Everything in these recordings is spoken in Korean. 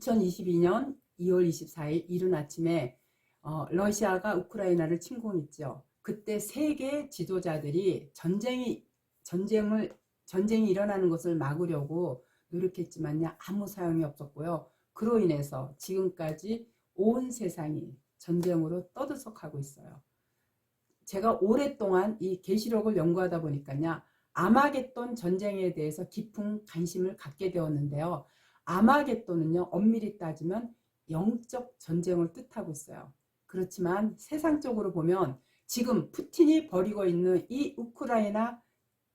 2022년 2월 24일 이른 아침에 러시아가 우크라이나를 침공했죠. 그때 세계 지도자들이 전쟁이 일어나는 것을 막으려고 노력했지만요, 아무 소용이 없었고요. 그로 인해서 지금까지 온 세상이 전쟁으로 떠들썩하고 있어요. 제가 오랫동안 이 계시록을 연구하다 보니까요, 아마겟돈 전쟁에 대해서 깊은 관심을 갖게 되었는데요. 아마겟돈은요, 엄밀히 따지면 영적 전쟁을 뜻하고 있어요. 그렇지만 세상적으로 보면 지금 푸틴이 벌이고 있는 이 우크라이나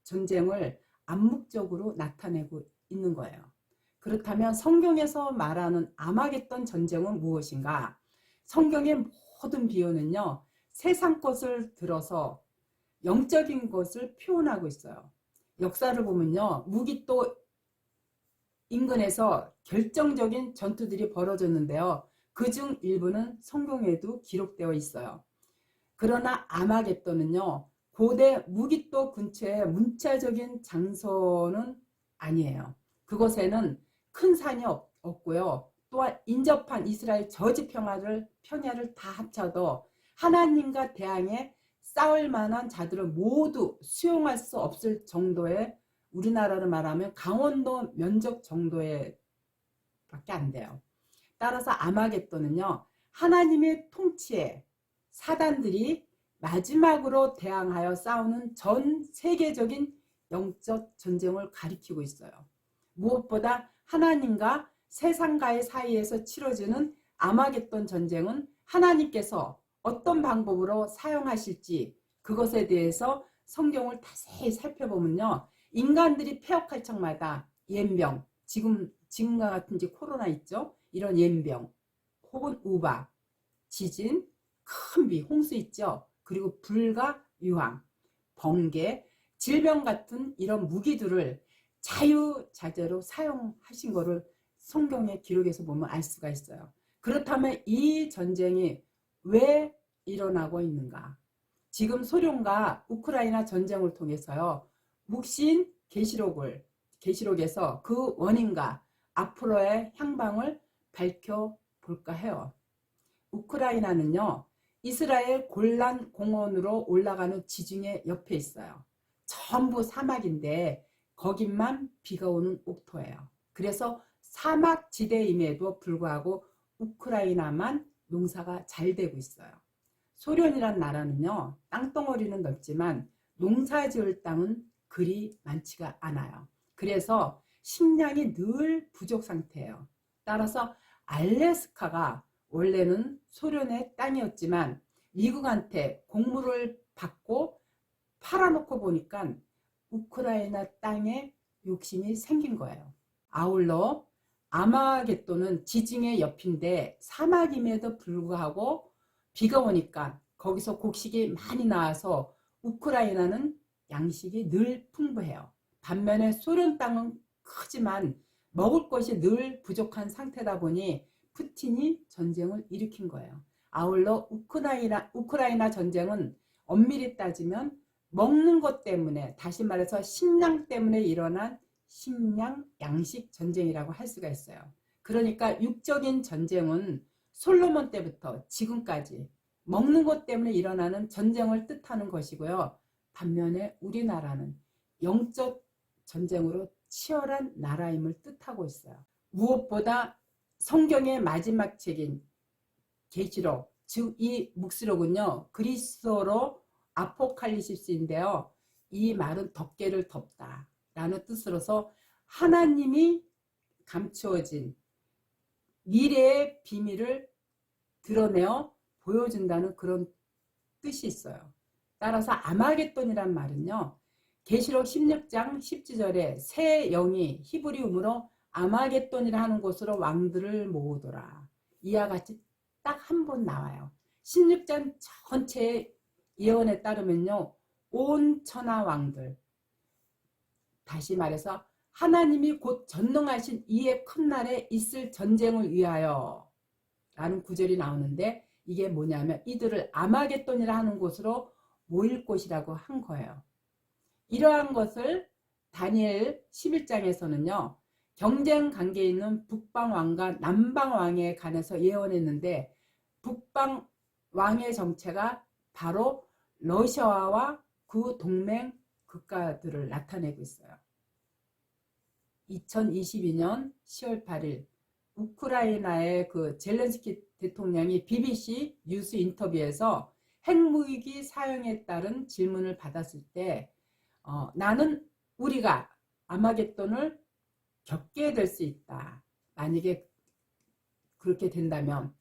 전쟁을 암묵적으로 나타내고 있는 거예요. 그렇다면 성경에서 말하는 아마겟돈 전쟁은 무엇인가? 성경의 모든 비유는요, 세상 것을 들어서 영적인 것을 표현하고 있어요. 역사를 보면요, 무기또 인근에서 결정적인 전투들이 벌어졌는데요. 그중 일부는 성경에도 기록되어 있어요. 그러나 아마겟돈은요, 고대 무기또 근처의 문자적인 장소는 아니에요. 그곳에는 큰 산이 없고요. 또한 인접한 이스라엘 저지 평야를 다 합쳐도 하나님과 대항해 싸울 만한 자들을 모두 수용할 수 없을 정도의, 우리나라로 말하면 강원도 면적 정도의 밖에 안 돼요. 따라서 아마겟돈은요, 하나님의 통치에 사단들이 마지막으로 대항하여 싸우는 전 세계적인 영적 전쟁을 가리키고 있어요. 무엇보다 하나님과 세상과의 사이에서 치러지는 아마겟돈 전쟁은 하나님께서 어떤 방법으로 사용하실지, 그것에 대해서 성경을 자세히 살펴보면요, 인간들이 폐역할 적마다 옌병, 지금과 같은 이제 코로나 있죠, 이런 옌병 혹은 우박, 지진, 큰 비, 홍수 있죠, 그리고 불과 유황, 번개, 질병 같은 이런 무기들을 자유자재로 사용하신 것을 성경의 기록에서 보면 알 수가 있어요. 그렇다면 이 전쟁이 왜 일어나고 있는가? 지금 소련과 우크라이나 전쟁을 통해서요, 묵신 계시록에서 그 원인과 앞으로의 향방을 밝혀볼까 해요. 우크라이나는요, 이스라엘 골란 공원으로 올라가는 지중해 옆에 있어요. 전부 사막인데 거기만 비가 오는 옥토예요. 그래서 사막지대임에도 불구하고 우크라이나만 농사가 잘 되고 있어요. 소련이란 나라는요, 땅덩어리는 넓지만 농사 지을 땅은 그리 많지가 않아요. 그래서 식량이 늘 부족 상태예요. 따라서 알래스카가 원래는 소련의 땅이었지만 미국한테 공물을 받고 팔아놓고 보니까 우크라이나 땅에 욕심이 생긴 거예요. 아울러 아마겟돈은 지중해 옆인데 사막임에도 불구하고 비가 오니까 거기서 곡식이 많이 나와서 우크라이나는 양식이 늘 풍부해요. 반면에 소련 땅은 크지만 먹을 것이 늘 부족한 상태다 보니 푸틴이 전쟁을 일으킨 거예요. 아울러 우크라이나 전쟁은 엄밀히 따지면 먹는 것 때문에, 다시 말해서 식량 때문에 일어난 식량 양식 전쟁이라고 할 수가 있어요. 그러니까 육적인 전쟁은 솔로몬 때부터 지금까지 먹는 것 때문에 일어나는 전쟁을 뜻하는 것이고요. 반면에 우리나라는 영적 전쟁으로 치열한 나라임을 뜻하고 있어요. 무엇보다 성경의 마지막 책인 계시록, 즉 이 묵시록은요, 그리스어로 아포칼리시스인데요, 이 말은 덮개를 덮다 라는 뜻으로서 하나님이 감추어진 미래의 비밀을 드러내어 보여준다는 그런 뜻이 있어요. 따라서 아마겟돈이란 말은요, 계시록 16장 10절에 새 영이 히브리음으로 아마겟돈이라 하는 곳으로 왕들을 모으더라, 이와 같이 딱 한 번 나와요. 16장 전체의 예언에 따르면요, 온 천하 왕들, 다시 말해서 하나님이 곧 전능하신 이의 큰 날에 있을 전쟁을 위하여 라는 구절이 나오는데, 이게 뭐냐면 이들을 아마겟돈이라 하는 곳으로 모일 곳이라고 한 거예요. 이러한 것을 다니엘 11장에서는요 경쟁 관계에 있는 북방왕과 남방왕에 관해서 예언했는데 북방 왕의 정체가 바로 러시아와 그 동맹 국가들을 나타내고 있어요. 2022년 10월 8일 우크라이나의 그 젤렌스키 대통령이 BBC 뉴스 인터뷰에서 핵무기 사용에 따른 질문을 받았을 때 나는 우리가 아마겟돈을 겪게 될 수 있다. 만약에 그렇게 된다면.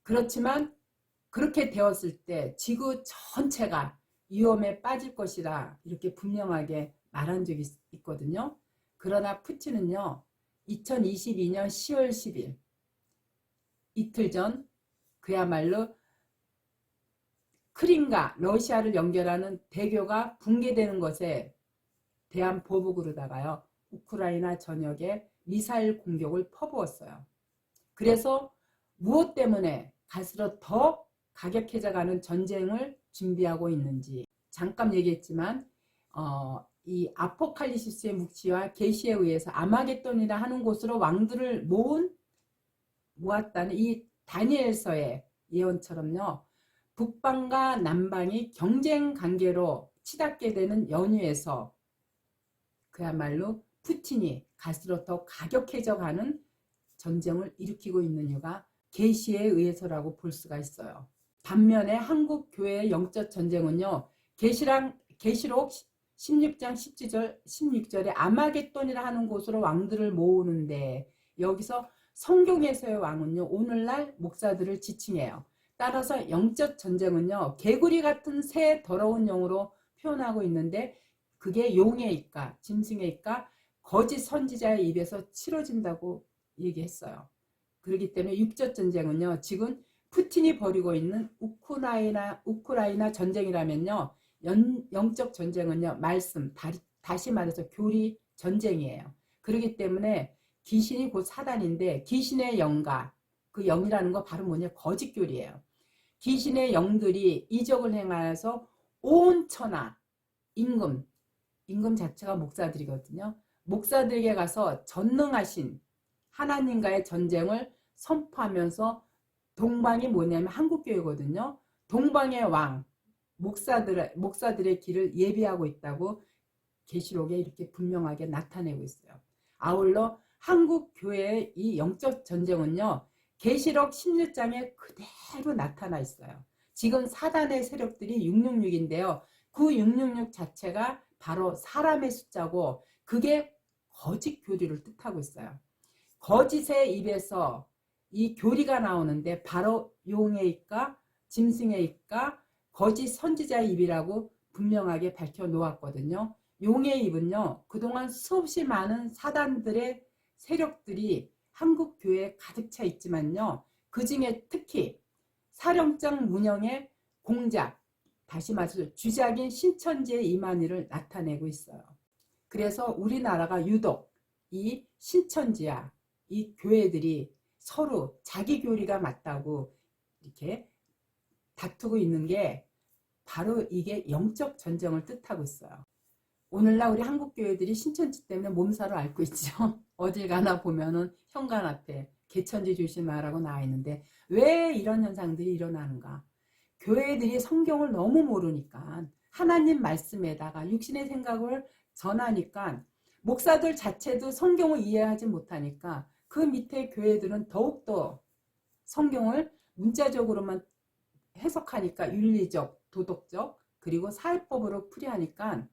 그렇지만 그렇게 되었을 때 지구 전체가 위험에 빠질 것이다. 이렇게 분명하게 말한 적이 있거든요. 그러나 푸틴은요. 2022년 10월 10일 이틀 전 그야말로 크림과 러시아를 연결하는 대교가 붕괴되는 것에 대한 보복으로다가요. 우크라이나 전역에 미사일 공격을 퍼부었어요. 그래서 무엇 때문에 갈수록 더 가격해져가는 전쟁을 준비하고 있는지 잠깐 얘기했지만 이 아포칼리시스의 묵시와 계시에 의해서 아마겟돈이라 하는 곳으로 왕들을 모았다는 이 다니엘서의 예언처럼요. 북방과 남방이 경쟁 관계로 치닫게 되는 연유에서 그야말로 푸틴이 갈수록 더 가격해져 가는 전쟁을 일으키고 있는 이유가 계시에 의해서라고 볼 수가 있어요. 반면에 한국 교회의 영적 전쟁은요. 계시록 16장 16절에 아마겟돈이라 하는 곳으로 왕들을 모으는데 여기서 성경에서의 왕은요. 오늘날 목사들을 지칭해요. 따라서 영적 전쟁은요. 개구리 같은 새 더러운 영으로 표현하고 있는데 그게 용의 입과 짐승의 입과 거짓 선지자의 입에서 치러진다고 얘기했어요. 그렇기 때문에 육적 전쟁은요. 지금 푸틴이 벌이고 있는 우크라이나 전쟁이라면요. 영적 전쟁은요. 말씀, 다시 말해서 교리 전쟁이에요. 그렇기 때문에 귀신이 곧 사단인데 귀신의 영가, 그 영이라는 거 바로 뭐냐? 거짓 교리예요. 귀신의 영들이 이적을 행하여서 온 천하, 임금 자체가 목사들이거든요. 목사들에게 가서 전능하신 하나님과의 전쟁을 선포하면서 동방이 뭐냐면 한국교회거든요. 동방의 왕, 목사들의 길을 예비하고 있다고 계시록에 이렇게 분명하게 나타내고 있어요. 아울러 한국교회의 이 영적 전쟁은요. 계시록 16장에 그대로 나타나 있어요. 지금 사단의 세력들이 666인데요. 그 666 자체가 바로 사람의 숫자고 그게 거짓 교리를 뜻하고 있어요. 거짓의 입에서 이 교리가 나오는데 바로 용의 입과 짐승의 입과 거짓 선지자의 입이라고 분명하게 밝혀 놓았거든요. 용의 입은요. 그동안 수없이 많은 사단들의 세력들이 한국 교회에 가득 차 있지만요. 그 중에 특히 사령장 문영의 공작, 다시 말해서 주작인 신천지의 이만희를 나타내고 있어요. 그래서 우리나라가 유독 이 신천지야 이 교회들이 서로 자기 교리가 맞다고 이렇게 다투고 있는 게 바로 이게 영적 전쟁을 뜻하고 있어요. 오늘날 우리 한국 교회들이 신천지 때문에 몸살을 앓고 있죠. 어딜 가나 보면은 현관 앞에 개천지 조심하라고 나와 있는데 왜 이런 현상들이 일어나는가? 교회들이 성경을 너무 모르니까 하나님 말씀에다가 육신의 생각을 전하니까 목사들 자체도 성경을 이해하지 못하니까 그 밑에 교회들은 더욱더 성경을 문자적으로만 해석하니까 윤리적, 도덕적 그리고 사회법으로 풀이하니까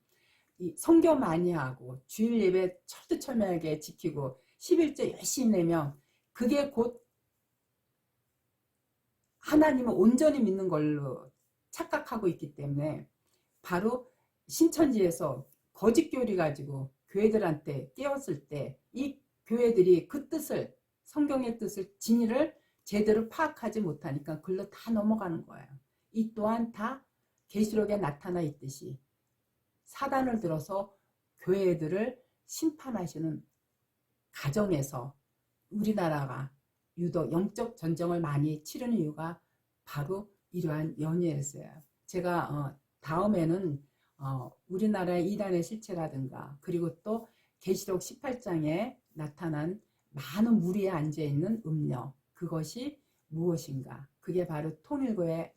이 성경 많이 하고 주일 예배 철두철미하게 지키고 11조 열심히 내면 그게 곧 하나님을 온전히 믿는 걸로 착각하고 있기 때문에 바로 신천지에서 거짓 교리 가지고 교회들한테 깨웠을 때 이 교회들이 그 뜻을 성경의 뜻을 진리를 제대로 파악하지 못하니까 글로 다 넘어가는 거예요. 이 또한 다 계시록에 나타나 있듯이 사단을 들어서 교회들을 심판하시는 가정에서 우리나라가 유독 영적 전쟁을 많이 치르는 이유가 바로 이러한 연유에서요. 제가 다음에는 우리나라의 이단의 실체라든가 그리고 또 계시록 18장에 나타난 많은 무리에 앉아있는 음녀, 그것이 무엇인가? 그게 바로 통일교회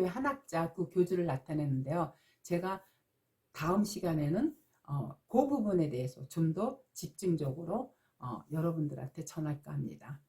한학자 그 교주를 나타내는데요. 제가 다음 시간에는 그 부분에 대해서 좀 더 집중적으로 여러분들한테 전할까 합니다.